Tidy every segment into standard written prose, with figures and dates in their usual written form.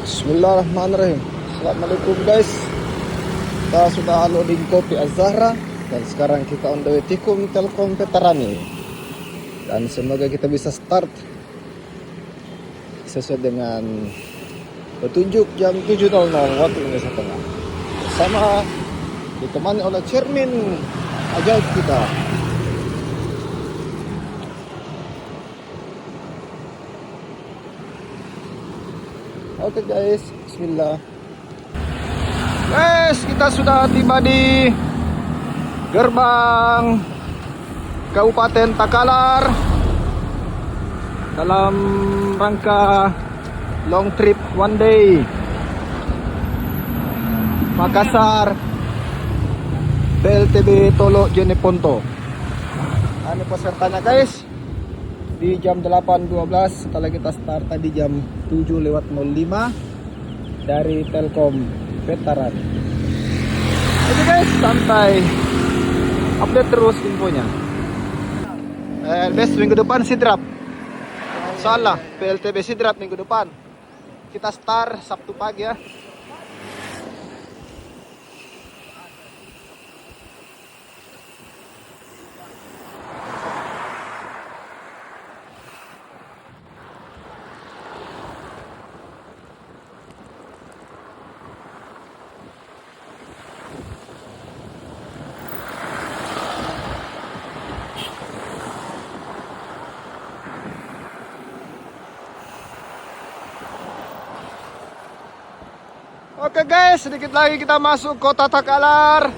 Bismillahirrahmanirrahim. Assalamualaikum guys. Kita sudah loading kopi Az-Zahra dan sekarang kita on the way Tikum Telkom Veteran. Dan semoga kita bisa start sesuai dengan petunjuk jam 7.00 waktu Indonesia Tengah. Bersama ditemani oleh Chairman ajaib kita. Oke guys, bismillah. Guys, kita sudah tiba di gerbang Kabupaten Takalar dalam rangka long trip one day Makassar PLTB Tolo Jeneponto. Ini pesertanya guys di jam 8.12 setelah kita start tadi jam 7:05 dari Telkom Veteran. Oke guys, santai, update terus infonya. Best minggu depan Sidrap, salah PLTB Sidrap minggu depan. Kita start Sabtu pagi ya. Oke guys, sedikit lagi kita masuk kota Takalar.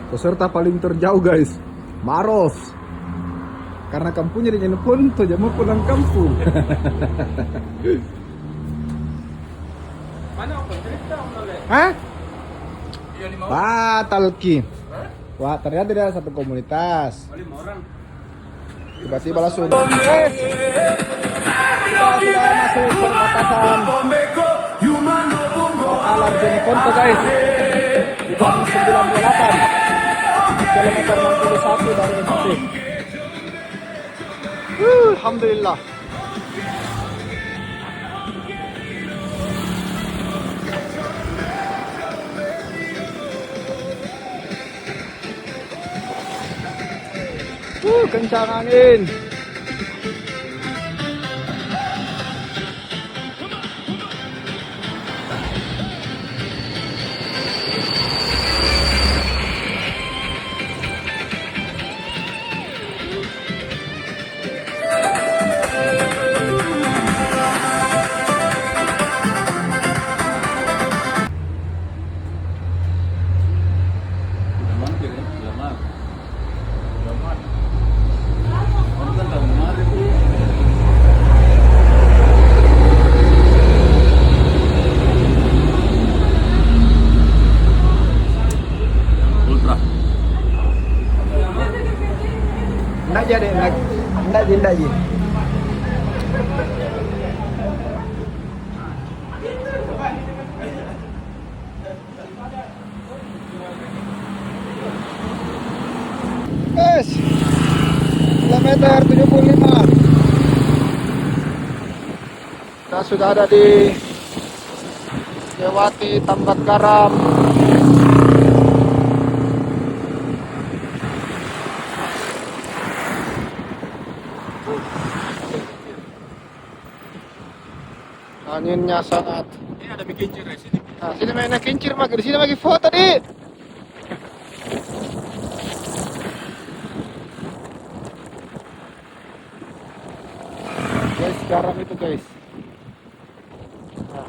Peserta paling terjauh guys, Maros. Karena kampungnya di Jeneponto, dia mau pulang kampung. Mana apa? Cerita oleh. Hah? Iya 5 orang. Wah, Talki. Wah, ternyata dia satu komunitas. 5 orang. Tiba-tiba langsung. Kita sudah masuk perbatasan Takalar Jeneponto guys. Di jam 9.28 kilometer 61 dari MT. Alhamdulillah. Kencang angin. Enggak jadi. Guys, kilometer 75. Kita sudah ada di Jewati Tambat Garam. Anginnya sangat. Ini ada kincir di sini. Nah, sini mainnya kincir mak, di sini lagi foto di. Guys, garam itu guys. Nah.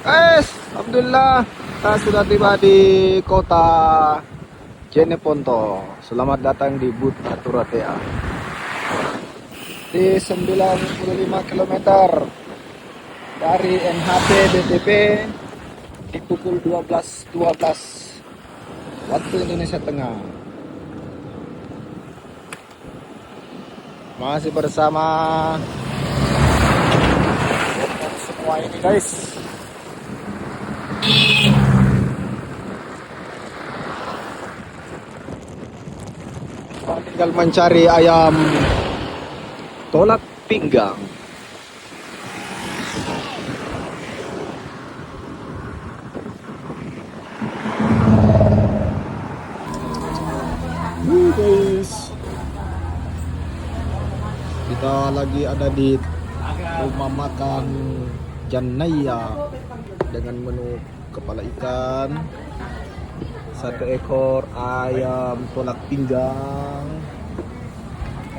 Guys, alhamdulillah kita sudah tiba di kota Jeneponto. Selamat datang di Buta Turatea. Di 95 km dari NHP BTP di pukul 12.12 waktu Indonesia Tengah. Masih bersama semua ini guys. Tinggal mencari ayam tolak pinggang. Guys, kita lagi ada di rumah makan Janaya dengan menu kepala ikan, 1 ekor ayam tolak pinggang.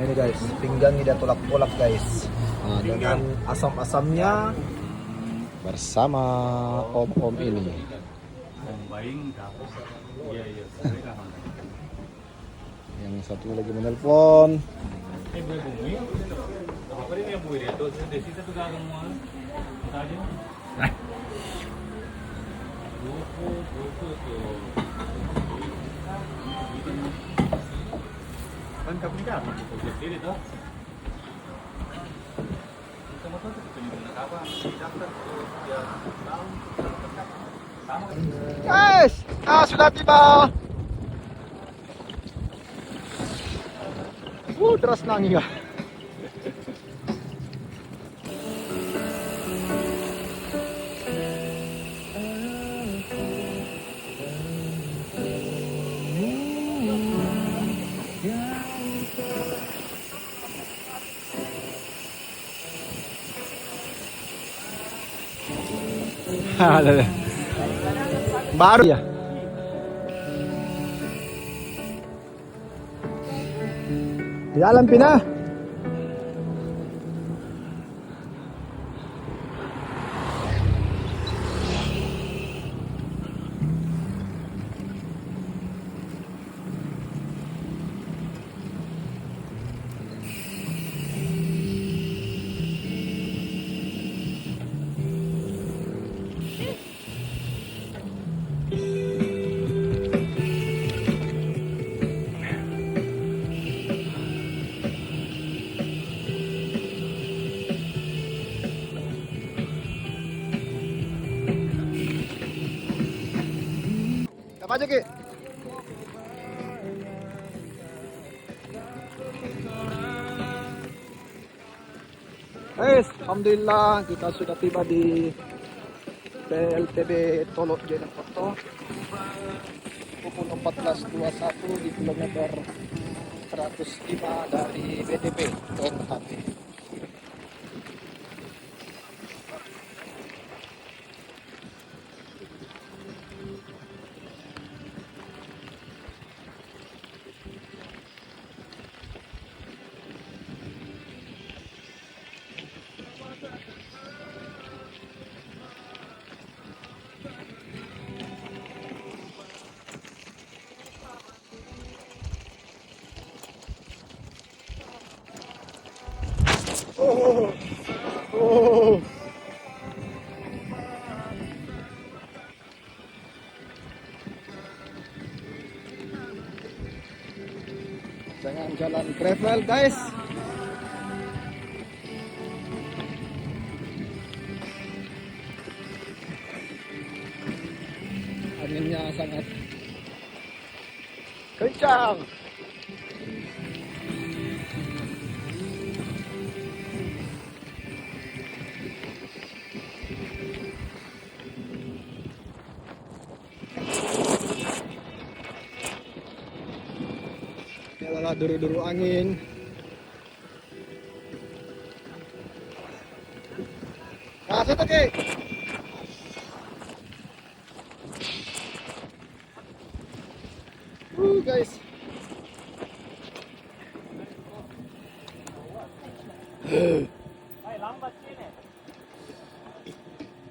Ini guys, pinggang tidak tolak-tolak guys. Nah, dengan asam-asamnya bersama om-om ini. Yang satu lagi menelpon. Guys, sudah tiba. Deras nangis ya. Baru ya. Di alam pindah. Apa aja Ki? Guys, alhamdulillah kita sudah tiba di PLTB Tolok Jeneponto pukul 14.21 di kilometer 105 dari BTP ke NHP. Dengan jalan gravel guys. Anginnya sangat kencang. Wala duru-duru angin. Situ Ki. Guys. Lambat sini.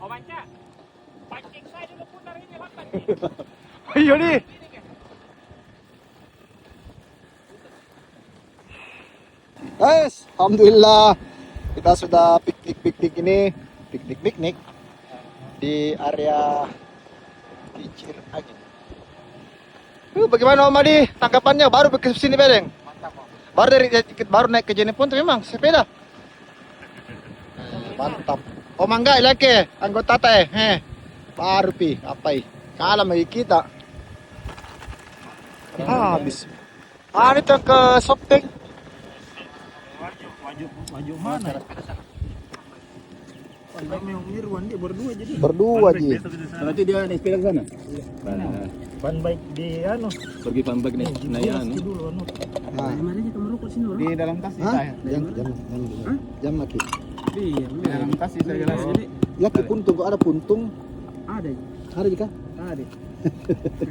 Oh, banyak. Ayo nih. Guys, alhamdulillah kita sudah piknik ini, piknik di area Kincir Angin. Bagaimana Om Adi tanggapannya baru ke sini Bedeng? Mantap, Om. Baru naik ke Jeneponto memang sepeda. Mantap. Oh mangga lagi anggota teh. Baru pi apa kalah lagi kita. Habis. Itu ke Sopeng. Maju mana? Yang Irwan dia berdua jadi. Berdua ji. Berarti dia naik sepeda ke sana? Pan baik di anu. Pergi pan bike naik Naya dulu anu. Nah, Kemarin kita merokok sini orang. Di dalam tas hah? Jam lagi. Iya, Di dalam tas itu jelas. Jadi Laki puntung kok ada puntung. ada. Ada jika? Ada.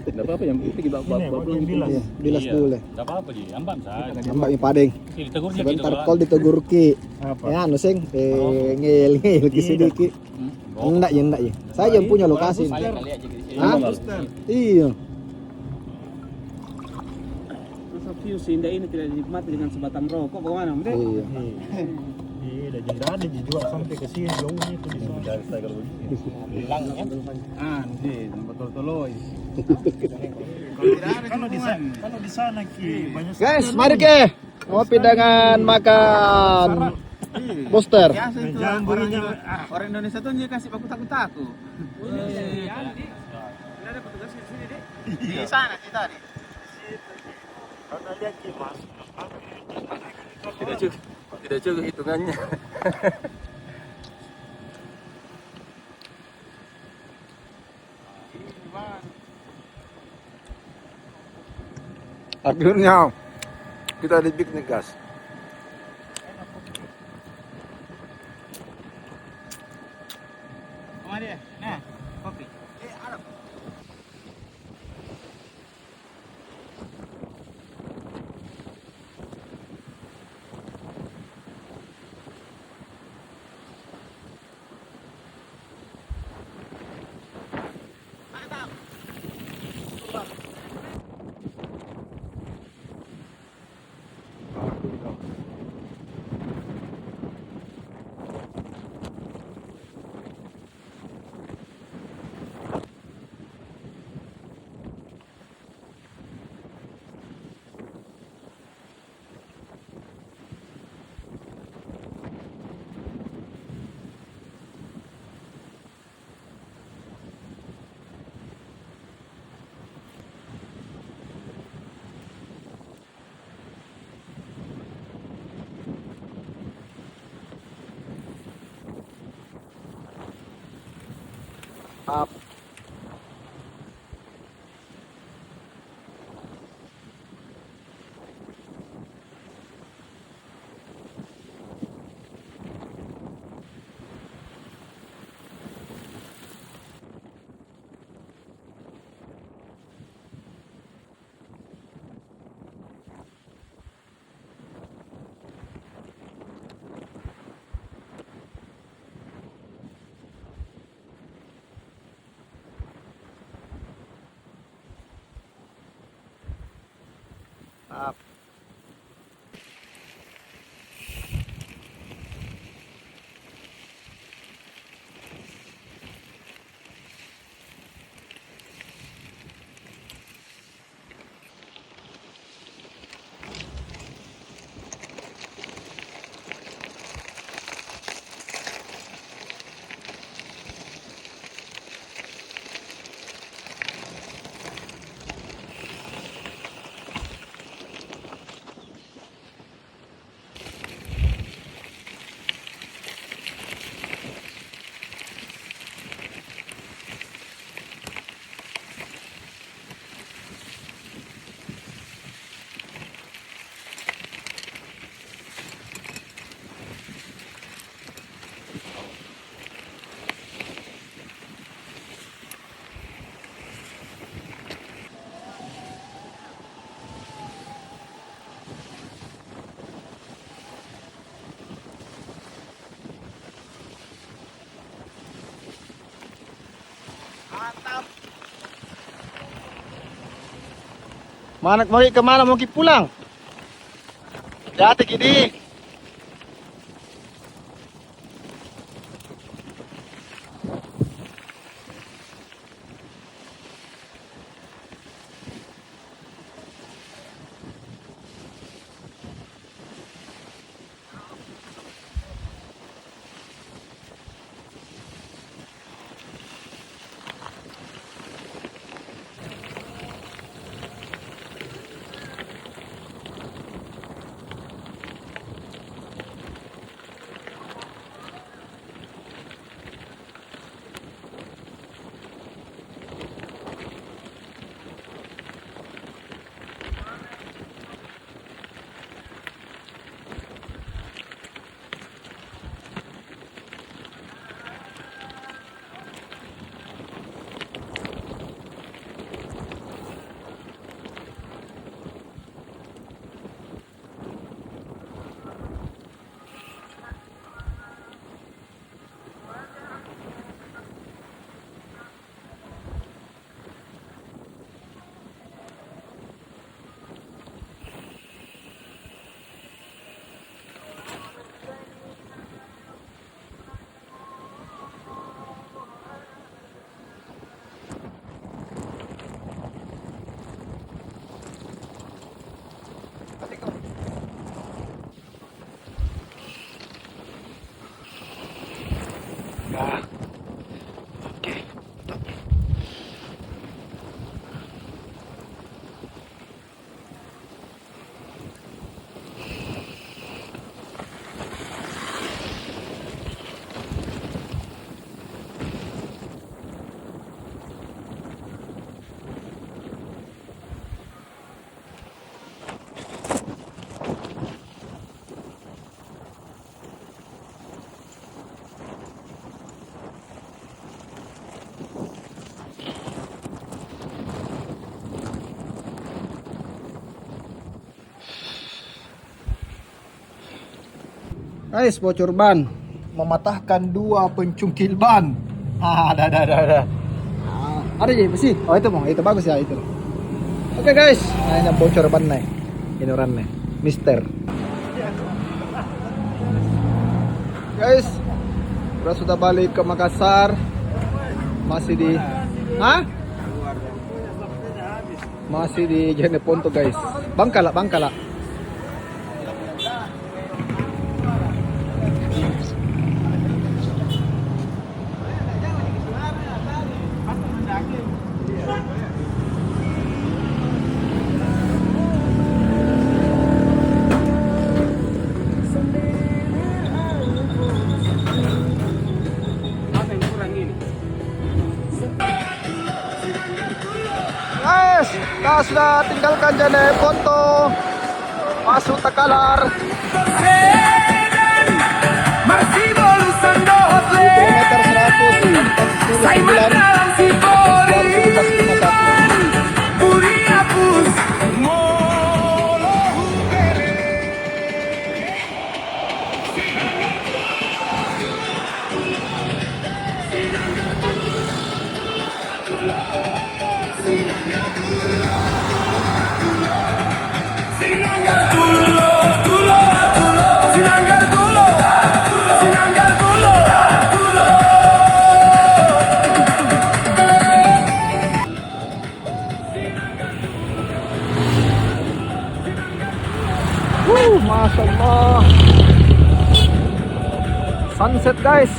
Enggak apa-apa yang penting bawa pulang gitu. Iya, bilas dulu. Enggak apa-apa di ambam saja. Ambak mi padeng. Ditegur gitu Sebentar kan. kol ditegur ki. Apa? Ya anu sing ngel ki sedikit. Enggak ya. Saya yang punya lokasi. Paling kali aja gitu. Hah? Iya. Terus Absius indah ini tidak dinikmati dengan sebatang rokok. Bagaimana, Om? Iya. Iya, jadi ada juga sampai ke sini jauhnya itu di sana. Hilang ya. Nanti betul-betul. Kalau di sana ki banyak Guys, mari ke ngopi dengan makan booster. jangan berinya Orang Indonesia tuh dia kasih baku takut-takut. Ada petugas di sini, Dek. Di sana sih tadi. karena lihat ki mas. Tidak cukup hitungannya. Akhirnya kita di piknik guys. Kemana dia? Nah, kopi. Up. Up. Mantap. Mana mau kemana mau pulang? Hati gini. Guys, bocor ban mematahkan 2 pencungkil ban. Ada. Ada jadi besi. Oh itu bagus ya itu. Oke guys, nah ini bocor ban nih. Inuran nih, Mister. Guys, kita sudah balik ke Makassar. Masih di, masih di Jeneponto guys. Bangkala. Guys, kita sudah tinggalkan Jeneponto, masuk Takalar. Kilometer 100. Masya Allah, sunset guys.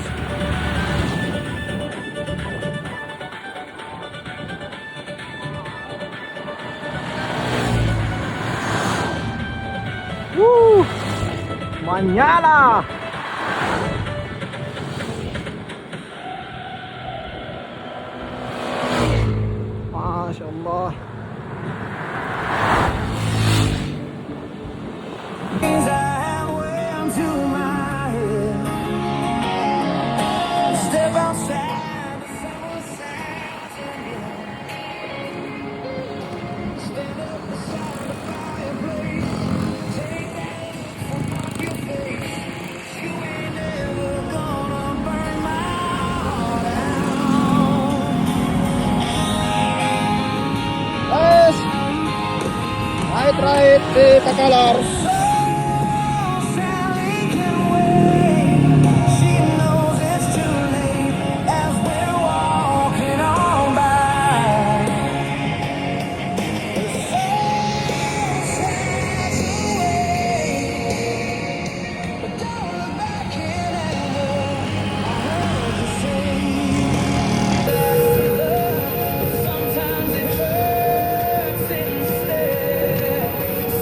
Manyala. Masya Allah. pahit di Takalar. Sometimes it hurts instead.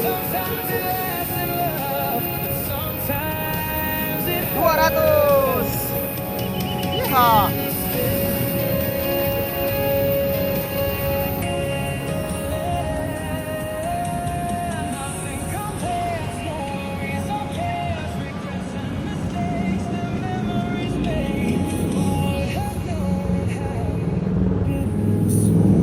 Sometimes it lasts in love. Sometimes it 200. Yeehaw. nothing compares. Stories of chaos, regrets and mistakes. The memories made. Who would have known how bittersweet?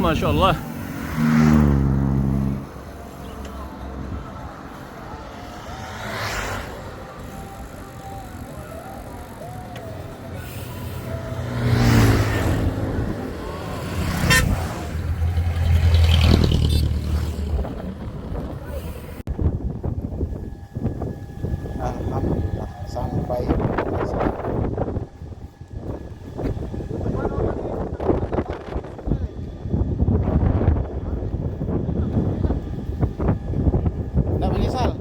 Masya Allah. Alhamdulillah sampai. Nggak menyesal.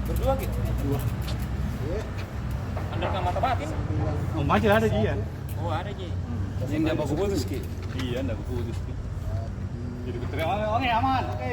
Berdua gitu. Anda nggak mata batin? Oh, masih ada Ji ya? Oh ada Ji. Yang nggak bagus putus ki. Iya, nggak putus. Jadi keterima, oke aman, oke.